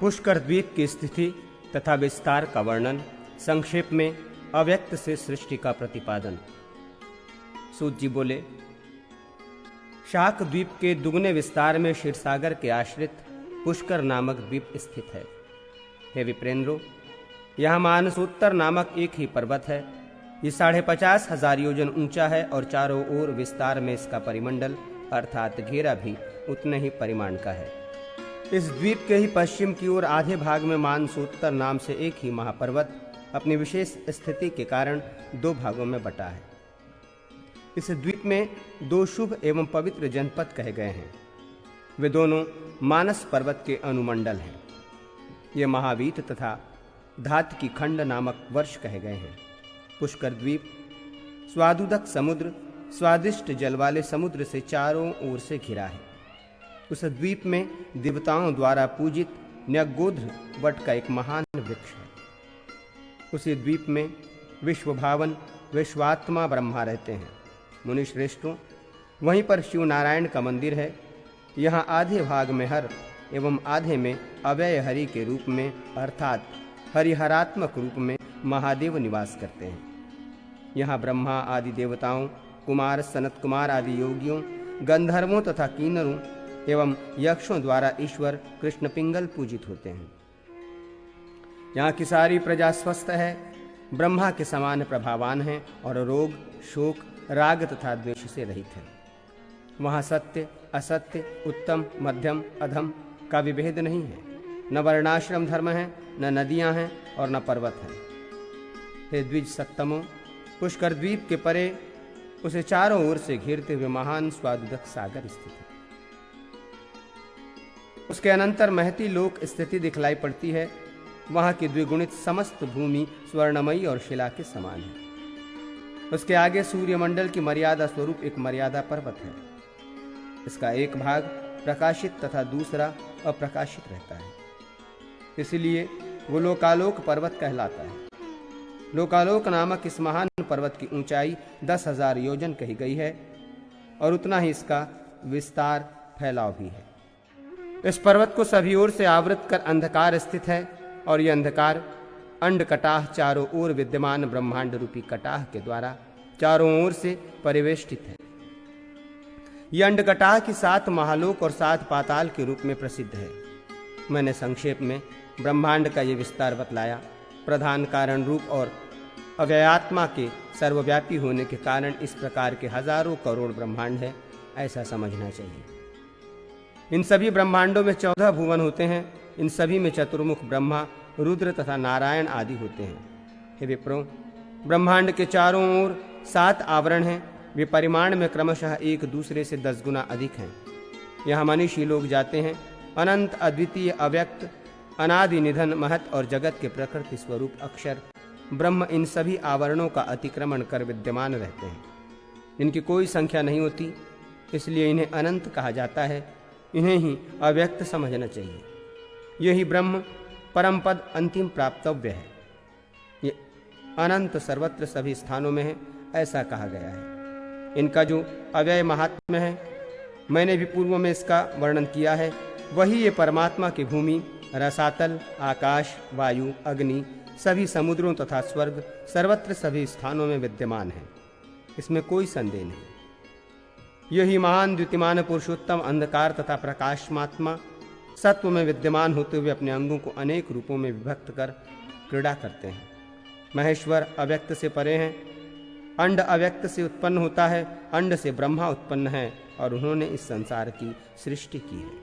पुष्कर द्वीप की स्थिति तथा विस्तार का वर्णन, संक्षेप में अव्यक्त से सृष्टि का प्रतिपादन। सूत जी बोले, शाक द्वीप के दुगने विस्तार में क्षीरसागर के आश्रित पुष्कर नामक द्वीप स्थित है। हे विप्रेंद्रो, यहाँ मानसोत्तर नामक एक ही पर्वत है। ये 50,500 योजन ऊंचा है और चारों ओर विस्तार में इसका परिमंडल अर्थात घेरा भी उतने ही परिमाण का है। इस द्वीप के ही पश्चिम की ओर आधे भाग में मानसोत्तर नाम से एक ही महापर्वत अपनी विशेष स्थिति के कारण 2 भागों में बटा है। इस द्वीप में 2 शुभ एवं पवित्र जनपद कहे गए हैं। वे दोनों मानस पर्वत के अनुमंडल हैं। ये महावीत तथा धात की खंड नामक वर्ष कहे गए हैं। पुष्कर द्वीप स्वादुदक समुद्र, स्वादिष्ट जल वाले समुद्र से चारों ओर से घिरा है। उस द्वीप में देवताओं द्वारा पूजित न्यगोध्र वट का एक महान वृक्ष है। उसी द्वीप में विश्वभावन विश्वात्मा ब्रह्मा रहते हैं। मुनि श्रेष्ठों, वहीं पर शिव नारायण का मंदिर है। यहाँ आधे भाग में हर एवं आधे में अव्यय हरि के रूप में अर्थात हरिहरात्मक रूप में महादेव निवास करते हैं। यहाँ ब्रह्मा आदि देवताओं, कुमार, सनत कुमार आदि योगियों, गंधर्वों तथा किन्नरों एवं यक्षों द्वारा ईश्वर कृष्ण पिंगल पूजित होते हैं। यहाँ की सारी प्रजा स्वस्थ है, ब्रह्मा के समान प्रभावान है और रोग, शोक, राग तथा द्वेष से रहित है। वहाँ सत्य, असत्य, उत्तम, मध्यम, अधम का विभेद नहीं है। न वर्णाश्रम धर्म है, न नदियां हैं और न पर्वत है। हे द्विज सत्तमो, पुष्कर द्वीप के परे उसे चारों ओर से घेरते हुए महान स्वादुदक सागर स्थित है। उसके अनंतर महती लोक स्थिति दिखलाई पड़ती है। वहां की द्विगुणित समस्त भूमि स्वर्णमयी और शिला के समान है। उसके आगे सूर्यमंडल की मर्यादा स्वरूप एक मर्यादा पर्वत है। इसका एक भाग प्रकाशित तथा दूसरा अप्रकाशित रहता है, इसलिए वो लोकालोक पर्वत कहलाता है। लोकालोक नामक इस महान पर्वत की ऊंचाई 10,000 योजन कही गई है और उतना ही इसका विस्तार फैलाव भी है। इस पर्वत को सभी ओर से आवृत कर अंधकार स्थित है और यह अंधकार अंड कटाह चारों ओर विद्यमान ब्रह्मांड रूपी कटाह के द्वारा चारों ओर से परिवेष्टित है। यह अंड कटाह की 7 महालोक और 7 पाताल के रूप में प्रसिद्ध है। मैंने संक्षेप में ब्रह्मांड का ये विस्तार बतलाया। प्रधान कारण रूप और अव्ययात्मा के सर्वव्यापी होने के कारण इस प्रकार के हजारों करोड़ ब्रह्मांड है, ऐसा समझना चाहिए। इन सभी ब्रह्मांडों में 14 भुवन होते हैं। इन सभी में चतुर्मुख ब्रह्मा, रुद्र तथा नारायण आदि होते हैं। हे विप्रो, ब्रह्मांड के चारों ओर 7 आवरण हैं। वे परिमाण में क्रमशः एक दूसरे से 10 गुना अधिक हैं। यहाँ मनीषी लोग जाते हैं। अनंत, अद्वितीय, अव्यक्त, अनादि, निधन, महत और जगत के प्रकृति स्वरूप अक्षर ब्रह्म इन सभी आवरणों का अतिक्रमण कर विद्यमान रहते हैं। इनकी कोई संख्या नहीं होती, इसलिए इन्हें अनंत कहा जाता है। इन्हें ही अव्यक्त समझना चाहिए। यही ब्रह्म परम पद अंतिम प्राप्तव्य है। ये अनंत सर्वत्र सभी स्थानों में है, ऐसा कहा गया है। इनका जो अव्यय महात्म्य है, मैंने भी पूर्व में इसका वर्णन किया है। वही ये परमात्मा की भूमि, रसातल, आकाश, वायु, अग्नि, सभी समुद्रों तथा स्वर्ग सर्वत्र सभी स्थानों में विद्यमान है। इसमें कोई संदेह नहीं। यही महान द्युतिमान पुरुषोत्तम अंधकार तथा प्रकाशमात्मा सत्व में विद्यमान होते हुए अपने अंगों को अनेक रूपों में विभक्त कर क्रीड़ा करते हैं। महेश्वर अव्यक्त से परे हैं। अंड अव्यक्त से उत्पन्न होता है। अंड से ब्रह्मा उत्पन्न है और उन्होंने इस संसार की सृष्टि की है।